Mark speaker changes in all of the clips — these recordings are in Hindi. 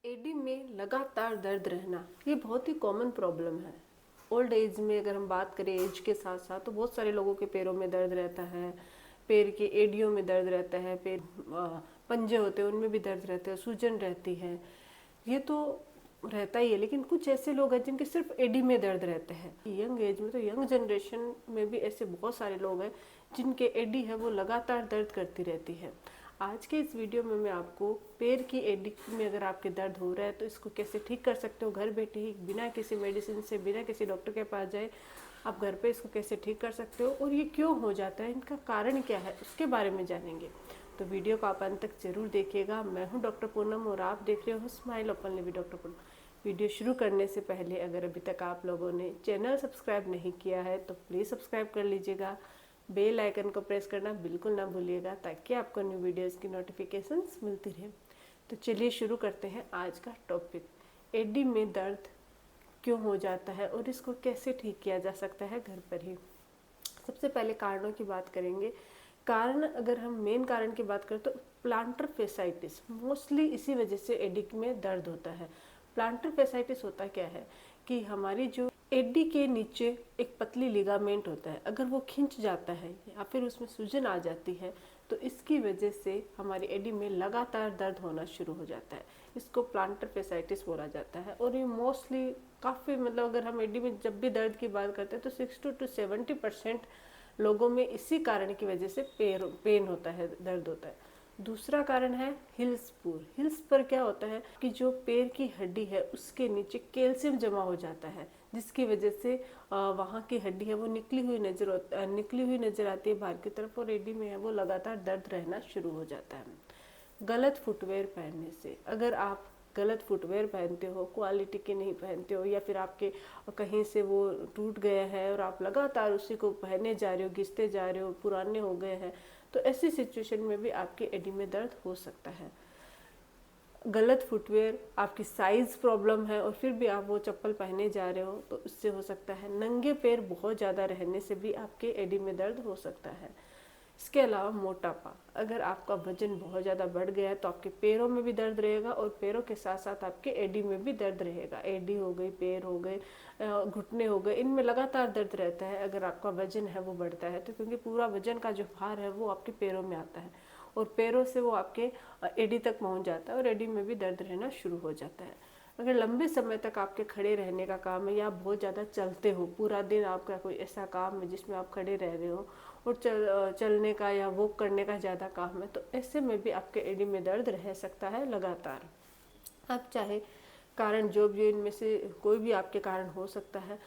Speaker 1: एडी में लगातार दर्द रहना ये बहुत ही कॉमन प्रॉब्लम है। ओल्ड एज में अगर हम बात करें एज के साथ साथ तो बहुत सारे लोगों के पैरों में दर्द रहता है, पैर के एडियों में दर्द रहता है, पंजे होते हैं उनमें भी दर्द रहता है, सूजन रहती है। ये तो रहता ही है, लेकिन कुछ ऐसे लोग हैं जिनके सिर्फ एडी में दर्द रहते हैं। यंग एज में तो यंग जनरेशन में भी ऐसे बहुत सारे लोग हैं जिनके एडी है वो लगातार दर्द करती रहती है। आज के इस वीडियो में मैं आपको पैर की एडी में अगर आपके दर्द हो रहा है तो इसको कैसे ठीक कर सकते हो, घर बैठे ही बिना किसी मेडिसिन से, बिना किसी डॉक्टर के पास जाए आप घर पे इसको कैसे ठीक कर सकते हो और ये क्यों हो जाता है, इनका कारण क्या है, उसके बारे में जानेंगे। तो वीडियो को आप अंत तक जरूर देखिएगा। मैं हूं डॉक्टर पूनम और आप देख रहे हो smile open live doctor Poonam. Video शुरू करने से पहले अगर अभी तक आप लोगों ने चैनल सब्सक्राइब नहीं किया है तो प्लीज़ सब्सक्राइब कर लीजिएगा। बेल आइकन को प्रेस करना बिल्कुल ना भूलिएगा ताकि आपको न्यू वीडियोस की नोटिफिकेशंस मिलती रहे। तो चलिए शुरू करते हैं आज का टॉपिक। एडी में दर्द क्यों हो जाता है और इसको कैसे ठीक किया जा सकता है घर पर ही। सबसे पहले कारणों की बात करेंगे। कारण अगर हम मेन कारण की बात करें तो प्लांटर फेसाइटिस, मोस्टली इसी वजह से एडी में दर्द होता है। प्लांटर फेसाइटिस होता क्या है कि हमारी जो एडी के नीचे एक पतली लिगामेंट होता है, अगर वो खिंच जाता है या फिर उसमें सूजन आ जाती है तो इसकी वजह से हमारी एडी में लगातार दर्द होना शुरू हो जाता है। इसको प्लांटर फेसाइटिस बोला जाता है और ये मोस्टली काफ़ी अगर हम एडी में जब भी दर्द की बात करते हैं तो 60 to 70% लोगों में इसी कारण की वजह से पेन होता है, दर्द होता है। दूसरा कारण है हिल्स पुर। हिल्स पर क्या होता है कि जो पैर की हड्डी है उसके नीचे कैल्शियम जमा हो जाता है, जिसकी वजह से वहाँ की हड्डी है वो निकली हुई नजर आती है बाहर की तरफ और एडी में है वो लगातार दर्द रहना शुरू हो जाता है। गलत फुटवेयर पहनने से, अगर आप गलत फुटवेयर पहनते हो, क्वालिटी के नहीं पहनते हो या फिर आपके कहीं से वो टूट गया है और आप लगातार उसी को पहने जा रहे हो, घिसते जा रहे हो, पुराने हो गए हैं, तो ऐसी सिचुएशन में भी आपके एडी में दर्द हो सकता है। गलत फुटवेयर, आपकी साइज प्रॉब्लम है और फिर भी आप वो चप्पल पहने जा रहे हो तो इससे हो सकता है। नंगे पैर बहुत ज़्यादा रहने से भी आपके एडी में दर्द हो सकता है। इसके अलावा मोटापा, अगर आपका वजन बहुत ज़्यादा बढ़ गया है तो आपके पैरों में भी दर्द रहेगा और पैरों के साथ साथ आपके एडी में भी दर्द रहेगा। एडी हो गई, पैर हो गए, घुटने हो गए, इनमें लगातार दर्द रहता है अगर आपका वजन है वो बढ़ता है तो, क्योंकि पूरा वजन का जो भार है वो आपके पैरों में आता है और पैरों से वो आपके एडी तक पहुंच जाता है और एडी में भी दर्द रहना शुरू हो जाता है। अगर लंबे समय तक आपके खड़े रहने का काम है या आप बहुत ज़्यादा चलते हो, पूरा दिन आपका कोई ऐसा काम है जिसमें आप खड़े रह रहे हो और चलने का या वॉक करने का ज़्यादा काम है, तो ऐसे में भी आपके एडी में दर्द रह सकता है लगातार। आप चाहे कारण जो भी इनमें से कोई भी आपके कारण हो सकता है।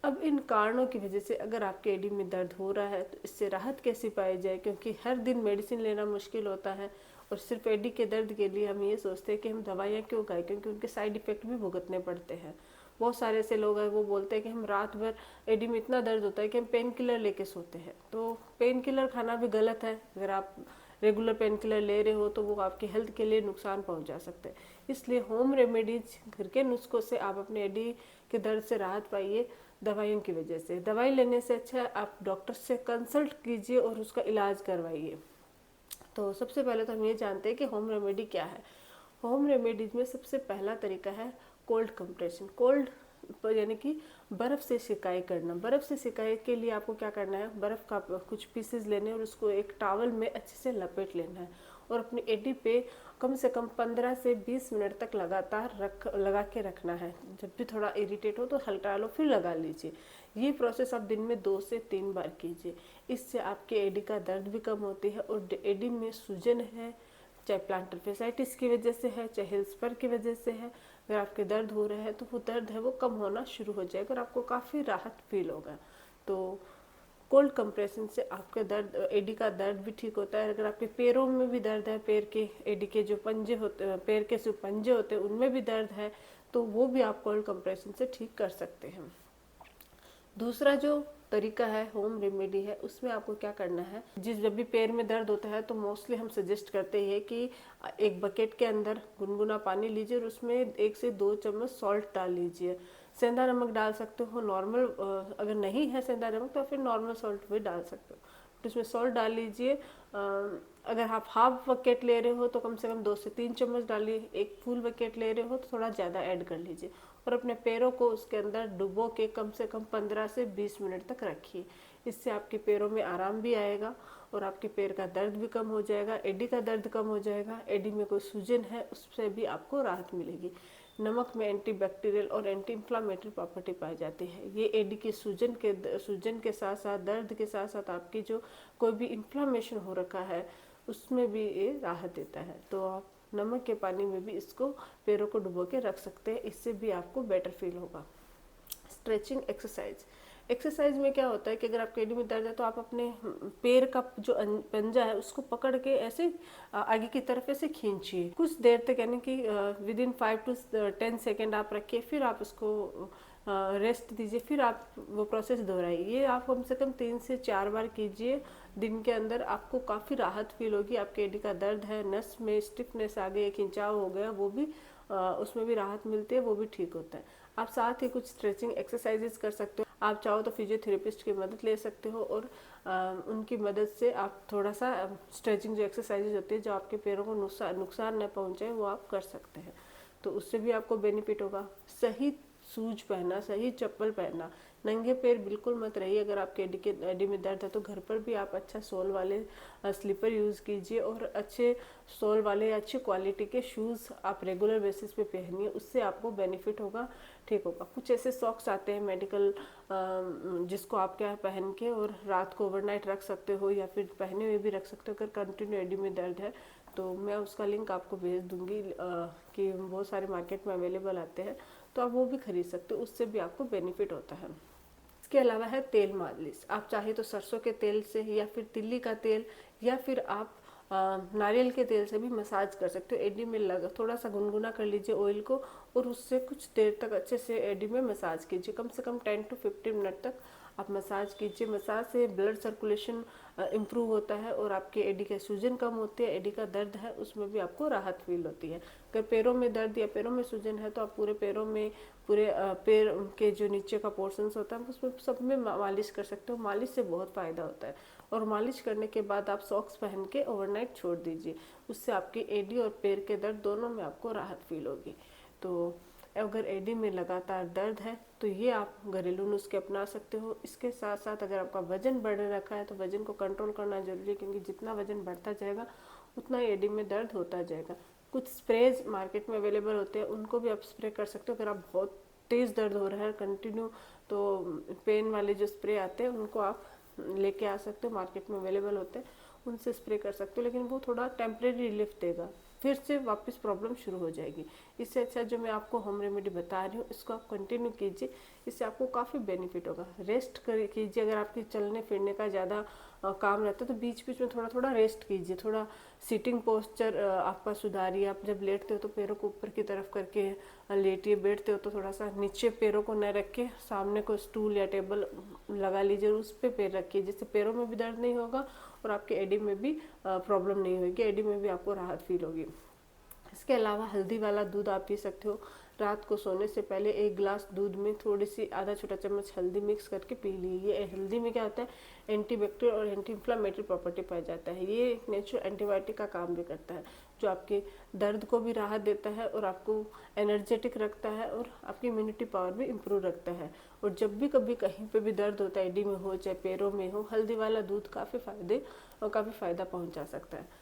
Speaker 1: अब इन कारणों की वजह से अगर आपके एडी में दर्द हो रहा है तो इससे राहत कैसे पाई जाए, क्योंकि हर दिन मेडिसिन लेना मुश्किल होता है और सिर्फ एडी के दर्द के लिए हम ये सोचते हैं कि हम दवाइयाँ क्यों खाएं, क्योंकि उनके साइड इफेक्ट भी भुगतने पड़ते हैं। बहुत सारे ऐसे लोग हैं वो बोलते हैं कि हम रात भर एडी में इतना दर्द होता है कि हम पेन किलर लेके सोते हैं, तो पेन किलर खाना भी गलत है। अगर आप रेगुलर पेन किलर ले रहे हो तो वो आपकी हेल्थ के लिए नुकसान पहुंचा सकते हैं। इसलिए होम रेमेडीज, घर के नुस्खों से आप अपने एडी के दर्द से राहत पाइए। दवाइयों की वजह से, दवाई लेने से अच्छा आप डॉक्टर से कंसल्ट कीजिए और उसका इलाज करवाइए। तो सबसे पहले तो हम ये जानते हैं कि होम रेमेडी क्या है। होम रेमेडीज में सबसे पहला तरीका है कोल्ड कंप्रेशन। कोल्ड यानी कि बर्फ़ से सिकाई करना। बर्फ़ से सिकाई के लिए आपको क्या करना है, बर्फ़ का कुछ पीसेस लेने और उसको एक टॉवल में अच्छे से लपेट लेना है और अपनी एडी पे कम से कम 15 से 20 मिनट तक लगातार लगा के रखना है। जब भी थोड़ा इरिटेट हो तो हल्का लो, फिर लगा लीजिए। ये प्रोसेस आप दिन में 2 से 3 बार कीजिए। इससे आपके एडी का दर्द भी कम होती है और एडी में सूजन है, चाहे प्लांटर फेसाइटिस की वजह से है, चाहे हिल स्पर की वजह से है, अगर आपके दर्द हो रहे हैं तो वो दर्द है वो कम होना शुरू हो जाएगा और आपको काफ़ी राहत फील होगा। तो कोल्ड कंप्रेशन से आपका दर्द, एडी का दर्द भी ठीक होता है। अगर आपके पैरों में भी दर्द है, पैर के एडी के जो पंजे होते हैं, पैर के जो पंजे होते हैं उनमें भी दर्द है तो वो भी आप कोल्ड कंप्रेशन से ठीक कर सकते हैं। दूसरा जो तरीका है होम रेमेडी है, उसमें आपको क्या करना है, जब भी पैर में दर्द होता है तो मोस्टली हम सजेस्ट करते हैं कि एक बकेट के अंदर गुनगुना पानी लीजिए और उसमें 1 से 2 चम्मच सॉल्ट डाल लीजिए। सेंधा नमक डाल सकते हो, नॉर्मल अगर नहीं है सेंधा नमक तो फिर नॉर्मल सॉल्ट भी डाल सकते हो। तो इसमें सॉल्ट डाल लीजिए अगर आप हाफ बकेट ले रहे हो तो कम से कम 2 से 3 चम्मच डालिए, एक फुल बकेट ले रहे हो तो थोड़ा ज़्यादा ऐड कर लीजिए और अपने पैरों को उसके अंदर डुबो के कम से कम 15 से 20 मिनट तक रखिए। इससे आपके पैरों में आराम भी आएगा और आपके पैर का दर्द भी कम हो जाएगा, एडी का दर्द कम हो जाएगा, एडी में कोई सूजन है उससे भी आपको राहत मिलेगी। नमक में एंटीबैक्टीरियल और एंटी इन्फ्लामेटरी प्रॉपर्टी पाई जाती है। ये एडी की सूजन के साथ साथ, दर्द के साथ साथ आपकी जो कोई भी इन्फ्लामेशन हो रखा है उसमें भी ये राहत देता है। तो आप नमक के पानी में भी इसको पैरों को डुबो के रख सकते हैं, इससे भी आपको बेटर फील होगा। स्ट्रेचिंग एक्सरसाइज में क्या होता है कि अगर आपके एडी में दर्द है तो आप अपने पैर का जो पंजा है उसको पकड़ के ऐसे आगे की तरफ ऐसे खींचिए कुछ देर तक, यानी कि विदिन 5 to 10 सेकेंड आप रखिए, फिर आप उसको रेस्ट दीजिए, फिर आप वो प्रोसेस दोहराइए। ये आप कम से कम 3 से 4 बार कीजिए दिन के अंदर, आपको काफ़ी राहत फील होगी। आपके एडी का दर्द है, नस में स्टिफनेस आ गई, खिंचाव हो गया, वो भी उसमें भी राहत मिलती है, वो भी ठीक होता है। आप साथ ही कुछ स्ट्रेचिंग एक्सरसाइजेस कर सकते हो। आप चाहो तो फिजियोथेरेपिस्ट की मदद ले सकते हो और उनकी मदद से आप थोड़ा सा स्ट्रेचिंग जो एक्सरसाइजेज होती है जो आपके पैरों को नुकसान न पहुंचाए वो आप कर सकते हैं, तो उससे भी आपको बेनिफिट होगा। सही शूज पहनना, सही चप्पल पहनना, नंगे पैर बिल्कुल मत रहिए। अगर आपके एडी में दर्द है तो घर पर भी आप अच्छा सोल वाले स्लीपर यूज़ कीजिए और अच्छे सोल वाले अच्छी क्वालिटी के शूज़ आप रेगुलर बेसिस पे पहनिए, उससे आपको बेनिफिट होगा, ठीक होगा। कुछ ऐसे सॉक्स आते हैं मेडिकल जिसको आप क्या पहन के और रात को ओवरनाइट रख सकते हो या फिर पहने हुए भी रख सकते हो अगर कंटिन्यू एडी में दर्द है तो। मैं उसका लिंक आपको भेज दूंगी कि बहुत सारे मार्केट में अवेलेबल आते हैं, तो आप वो भी खरीद सकते हो, उससे भी आपको बेनिफिट होता है। इसके अलावा है तेल मालिश। आप चाहे तो सरसों के तेल से या फिर तिल्ली का तेल या फिर आप नारियल के तेल से भी मसाज कर सकते हो। एडी में लगा थोड़ा सा गुनगुना कर लीजिए ऑयल को और उससे कुछ देर तक अच्छे से एडी में मसाज कीजिए, कम से कम 10 to 15 मिनट तक आप मसाज कीजिए। मसाज से ब्लड सर्कुलेशन इम्प्रूव होता है और आपके एडी के सूजन कम होती है, एडी का दर्द है उसमें भी आपको राहत फील होती है। अगर पैरों में दर्द या पैरों में सूजन है तो आप पूरे पैरों में, पूरे पैर के जो नीचे का पोर्शंस होता है उसमें सब में मालिश कर सकते हो। मालिश से बहुत फ़ायदा होता है और मालिश करने के बाद आप सॉक्स पहन के ओवरनाइट छोड़ दीजिए, उससे आपकी एडी और पैर के दर्द दोनों में आपको राहत फील होगी। तो अगर एडी में लगातार दर्द है तो ये आप घरेलू नुस्खे अपना सकते हो। इसके साथ साथ अगर आपका वजन बढ़ रखा है तो वजन को कंट्रोल करना जरूरी है, क्योंकि जितना वजन बढ़ता जाएगा उतना एडी में दर्द होता जाएगा। कुछ स्प्रेज मार्केट में अवेलेबल होते हैं, उनको भी आप स्प्रे कर सकते हो। अगर आप बहुत तेज़ दर्द हो रहा है कंटिन्यू तो पेन वाले जो स्प्रे आते हैं उनको आप लेके आ सकते हो, मार्केट में अवेलेबल होते हैं, उनसे स्प्रे कर सकते हो, लेकिन वो थोड़ा टेम्परेरी रिलीफ देगा, फिर से वापस प्रॉब्लम शुरू हो जाएगी। इससे अच्छा जो मैं आपको होम रेमेडी बता रही हूँ इसको आप कंटिन्यू कीजिए, इससे आपको काफ़ी बेनिफिट होगा। रेस्ट कीजिए, अगर आपकी चलने फिरने का ज़्यादा काम रहता है तो बीच बीच में थोड़ा थोड़ा रेस्ट कीजिए, थोड़ा सिटिंग पोस्चर आपका सुधारिए। आप जब लेटते हो तो पैरों को ऊपर की तरफ करके लेटिए, बैठते हो तो थोड़ा सा नीचे पैरों को न रख के सामने को स्टूल या टेबल लगा लीजिए और उस पर पैर रखिए, जिससे पैरों में भी दर्द नहीं होगा और आपके एडी में भी प्रॉब्लम नहीं होगी, एडी में भी आपको राहत फील होगी। इसके अलावा हल्दी वाला दूध आप पी सकते हो। रात को सोने से पहले 1 गिलास दूध में थोड़ी सी आधा छोटा चम्मच हल्दी मिक्स करके पी ली। ये हल्दी में क्या होता है, एंटीबैक्टीरियल और एंटी इन्फ्लामेटरी प्रॉपर्टी पाई जाता है। ये एक नेचुरल एंटीबायोटिक का काम भी करता है, जो आपके दर्द को भी राहत देता है और आपको एनर्जेटिक रखता है और आपकी इम्यूनिटी पावर भी इम्प्रूव रखता है। और जब भी कभी कहीं पे भी दर्द होता है, एडी में हो चाहे पैरों में हो, हल्दी वाला दूध काफ़ी फ़ायदा पहुँचा सकता है।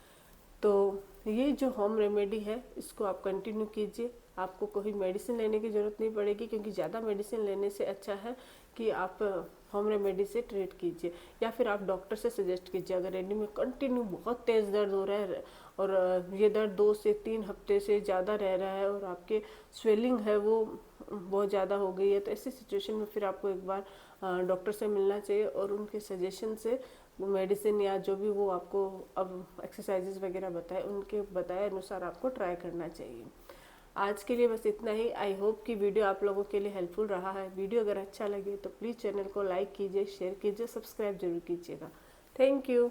Speaker 1: तो ये जो होम रेमेडी है इसको आप कंटिन्यू कीजिए, आपको कोई मेडिसिन लेने की ज़रूरत नहीं पड़ेगी, क्योंकि ज़्यादा मेडिसिन लेने से अच्छा है कि आप होम रेमेडी से ट्रीट कीजिए या फिर आप डॉक्टर से सजेस्ट कीजिए। अगर एडी में कंटिन्यू बहुत तेज़ दर्द हो रहा है और ये दर्द 2 से 3 हफ्ते से ज़्यादा रह रहा है और आपके स्वेलिंग है वो बहुत ज़्यादा हो गई है, तो ऐसी सिचुएशन में फिर आपको एक बार डॉक्टर से मिलना चाहिए और उनके सजेशन से मेडिसिन या जो भी वो आपको अब एक्सरसाइजेस वगैरह बताए उनके बताए अनुसार आपको ट्राई करना चाहिए। आज के लिए बस इतना ही। आई होप कि वीडियो आप लोगों के लिए हेल्पफुल रहा है। वीडियो अगर अच्छा लगे तो प्लीज़ चैनल को लाइक कीजिए, शेयर कीजिए, सब्सक्राइब जरूर कीजिएगा। Thank you.